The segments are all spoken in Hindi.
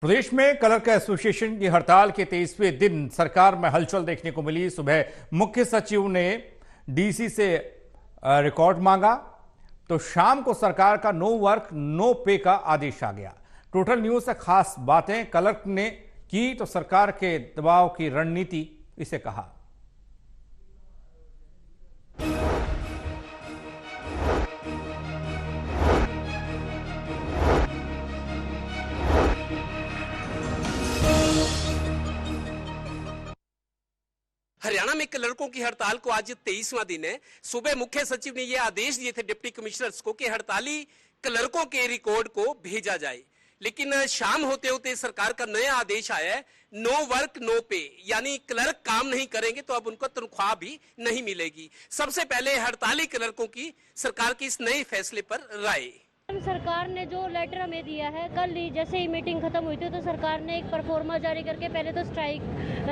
प्रदेश में क्लर्क एसोसिएशन की हड़ताल के 23वें दिन सरकार में हलचल देखने को मिली। सुबह मुख्य सचिव ने डीसी से रिकॉर्ड मांगा तो शाम को सरकार का नो वर्क नो पे का आदेश आ गया। टोटल न्यूज से खास बातें क्लर्क ने की तो सरकार के दबाव की रणनीति इसे कहा। हरियाणा में क्लर्कों की हड़ताल को आज 23वां दिन है। सुबह मुख्य सचिव ने यह आदेश दिए थे डिप्टी कमिश्नर्स को कि हड़ताली क्लर्कों के रिकॉर्ड को भेजा जाए, लेकिन शाम होते होते सरकार का नया आदेश आया है, नो वर्क नो पे, यानी क्लर्क काम नहीं करेंगे तो अब उनको तनख्वाह भी नहीं मिलेगी। सबसे पहले हड़ताली क्लर्कों की सरकार के इस नए फैसले पर राय। सरकार ने जो लेटर हमें दिया है, कल ही जैसे ही मीटिंग खत्म हुई थी तो सरकार ने एक परफॉर्मा जारी करके पहले तो स्ट्राइक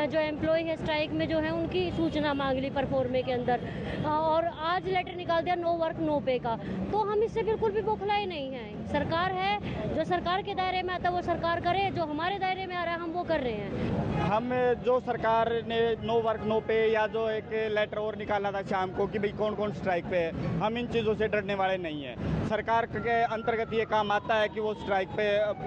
जो एम्प्लॉय है स्ट्राइक में जो है उनकी सूचना मांग ली परफॉर्मे के अंदर, और आज लेटर निकाल दिया नो वर्क नो पे का। तो हम इससे बिल्कुल भी बौखलाए नहीं हैं। सरकार है, जो सरकार के दायरे में आता है वो सरकार करे, जो हमारे दायरे में आ रहा है हम वो कर रहे हैं। हम जो सरकार ने नो वर्क नो पे या जो एक लेटर और निकाला था शाम को कि भाई कौन कौन स्ट्राइक पे है, हम इन चीज़ों से डरने वाले नहीं हैं। सरकार के अंतर्गत ये काम आता है कि वो स्ट्राइक पे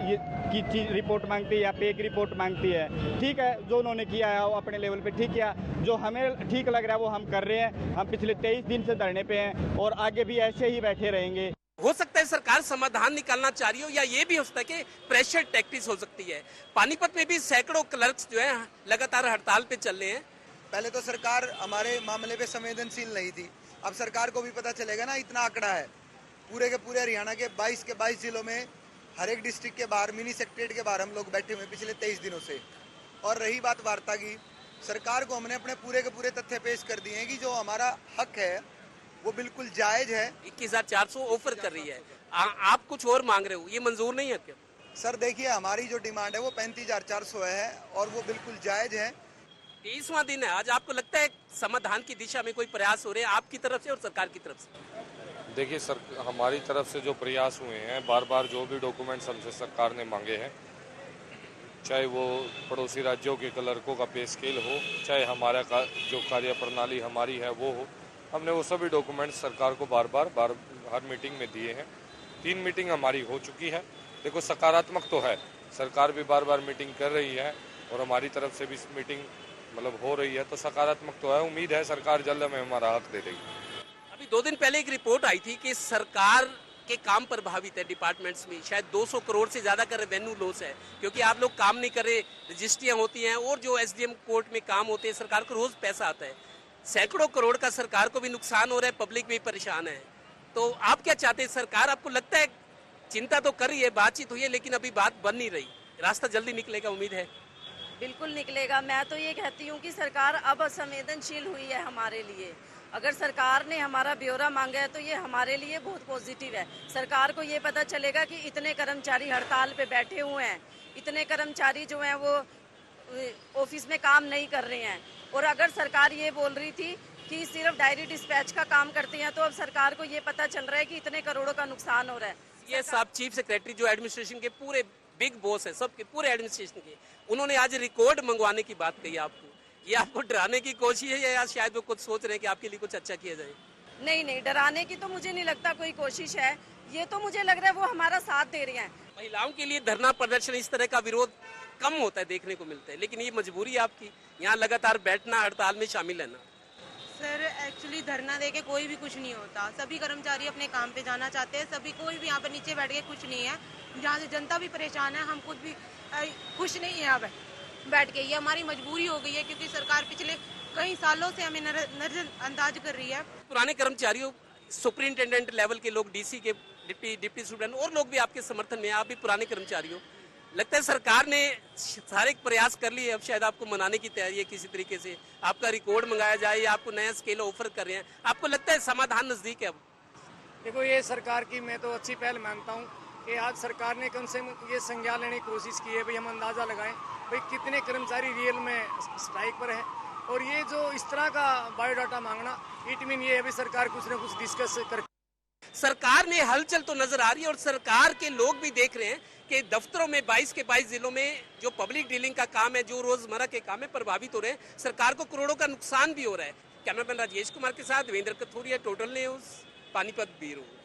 ये की चीज रिपोर्ट मांगती है या पे की रिपोर्ट मांगती है। ठीक है, जो उन्होंने किया है वो अपने लेवल पे ठीक किया, जो हमें ठीक लग रहा है वो हम कर रहे हैं। हम पिछले 23 दिन से धरने पे हैं और आगे भी ऐसे ही बैठे रहेंगे। हो सकता है सरकार समाधान निकालना चाह रही हो, या ये भी हो सकता है कि प्रेशर टैक्टिक्स हो सकती है। पानीपत में भी सैकड़ों क्लर्क्स जो है लगातार हड़ताल पे चल रहे हैं। पहले तो सरकार हमारे मामले पे संवेदनशील नहीं थी, अब सरकार को भी पता चलेगा ना, इतना आंकड़ा है पूरे के पूरे हरियाणा के 22 जिलों में, हर एक डिस्ट्रिक्ट के बाहर, मिनी सेक्रेटरीट के बाहर हम लोग बैठे हुए पिछले 23 दिनों से। और रही बात वार्ता की, सरकार को हमने अपने पूरे के पूरे तथ्य पेश कर दिए हैं कि जो हमारा हक है वो बिल्कुल जायज है। 21,400 ऑफर कर रही है, आप कुछ और मांग रहे हो, ये मंजूर नहीं है क्या? सर देखिए, हमारी जो डिमांड है वो 35,400 है और वो बिल्कुल जायज है। 23वां दिन है आज, आपको लगता है समाधान की दिशा में कोई प्रयास हो रहे हैं आपकी तरफ से और सरकार की तरफ से? देखिए सर, हमारी तरफ से जो प्रयास हुए हैं, बार बार जो भी डॉक्यूमेंट्स हमसे सरकार ने मांगे हैं, चाहे वो पड़ोसी राज्यों के क्लर्कों का पे स्केल हो, चाहे हमारा जो कार्य प्रणाली हमारी है वो हो, हमने वो सभी डॉक्यूमेंट्स सरकार को बार बार हर मीटिंग में दिए हैं। 3 मीटिंग हमारी हो चुकी है। देखो, सकारात्मक तो है, सरकार भी बार बार मीटिंग कर रही है और हमारी तरफ से भी मीटिंग हो रही है, तो सकारात्मक तो है। उम्मीद है सरकार जल्द हमें हमारा हक दे देगी। अभी 2 दिन पहले एक रिपोर्ट आई थी कि सरकार के काम प्रभावित है डिपार्टमेंट्स में, शायद 200 करोड़ से ज्यादा का रेवेन्यू लॉस है, क्योंकि आप लोग काम नहीं कर रहे, रजिस्ट्रियां होती हैं और जो एसडीएम कोर्ट में काम होते हैं, सरकार को रोज पैसा आता है, सैकड़ों करोड़ का सरकार को भी नुकसान हो रहा है, पब्लिक भी परेशान है। तो आप क्या चाहते हैं? सरकार, आपको लगता है, चिंता तो कर रही है, बातचीत हुई है, लेकिन अभी बात बन नहीं रही, रास्ता जल्दी निकलेगा, उम्मीद है? बिल्कुल निकलेगा। मैं तो ये कहती हूँ कि सरकार अब संवेदनशील हुई है हमारे लिए। अगर सरकार ने हमारा ब्यौरा मांगा है तो ये हमारे लिए बहुत पॉजिटिव है। सरकार को ये पता चलेगा कि इतने कर्मचारी हड़ताल पे बैठे हुए हैं, इतने कर्मचारी जो हैं वो ऑफिस में काम नहीं कर रहे हैं। और अगर सरकार ये बोल रही थी कि सिर्फ डायरी डिस्पैच का काम करते हैं, तो अब सरकार को ये पता चल रहा है कि इतने करोड़ों का नुकसान हो रहा है। ये सब चीफ सेक्रेटरी जो एडमिनिस्ट्रेशन के पूरे बिग बॉस है, सबके पूरे एडमिनिस्ट्रेशन के, उन्होंने आज रिकॉर्ड मंगवाने की बात कही आपको। ये आपको डराने की कोशिश है या शायद वो कुछ सोच रहे हैं कि आपके लिए कुछ अच्छा किया जाए? नहीं, डराने की तो मुझे नहीं लगता कोई कोशिश है। ये तो मुझे लग रहा है वो हमारा साथ दे रहे हैं। महिलाओं के लिए धरना प्रदर्शन, इस तरह का विरोध कम होता है, देखने को मिलता है, लेकिन ये मजबूरी है आपकी यहाँ लगातार बैठना, हड़ताल में शामिल रहना। सर एक्चुअली धरना देके कोई भी कुछ नहीं होता। सभी कर्मचारी अपने काम पे जाना चाहते हैं, सभी कोई भी यहाँ पर नीचे बैठ के खुश नहीं है। जहाँ से जनता भी परेशान है, हम खुद भी खुश नहीं है। अब बैठ के ये हमारी मजबूरी हो गई है, क्योंकि सरकार पिछले कई सालों से हमें नजरअंदाज कर रही है। पुराने कर्मचारियों, सुपरिंटेंडेंट लेवल के लोग, डीसी के डिप्टी सुपरिटेंडेंट और लोग भी आपके समर्थन में, आप भी पुराने कर्मचारी हो, लगता है सरकार ने सारे प्रयास कर लिए, अब शायद आपको मनाने की तैयारी है किसी तरीके से, आपका रिकॉर्ड मंगाया जाए या आपको नया स्केल ऑफर कर रहे हैं, आपको लगता है समाधान नजदीक है अब? देखो, ये सरकार की मैं तो अच्छी पहल मानता हूँ कि आज सरकार ने कम से कम ये संज्ञा लेने की कोशिश की है। भाई हम अंदाज़ा लगाएं भाई कितने कर्मचारी रियल में स्ट्राइक पर है, और ये जो इस तरह का बायोडाटा मांगना, इट मीन ये अभी सरकार कुछ न कुछ डिस्कस कर सरकार में हलचल तो नजर आ रही है और सरकार के लोग भी देख रहे हैं कि दफ्तरों में 22 के 22 जिलों में जो पब्लिक डीलिंग का काम है, जो रोजमर्रा के काम है, प्रभावित हो रहे हैं। सरकार को करोड़ों का नुकसान भी हो रहा है। कैमरामैन राजेश कुमार के साथ Devendra Kathoria, total news, Panipat bureau.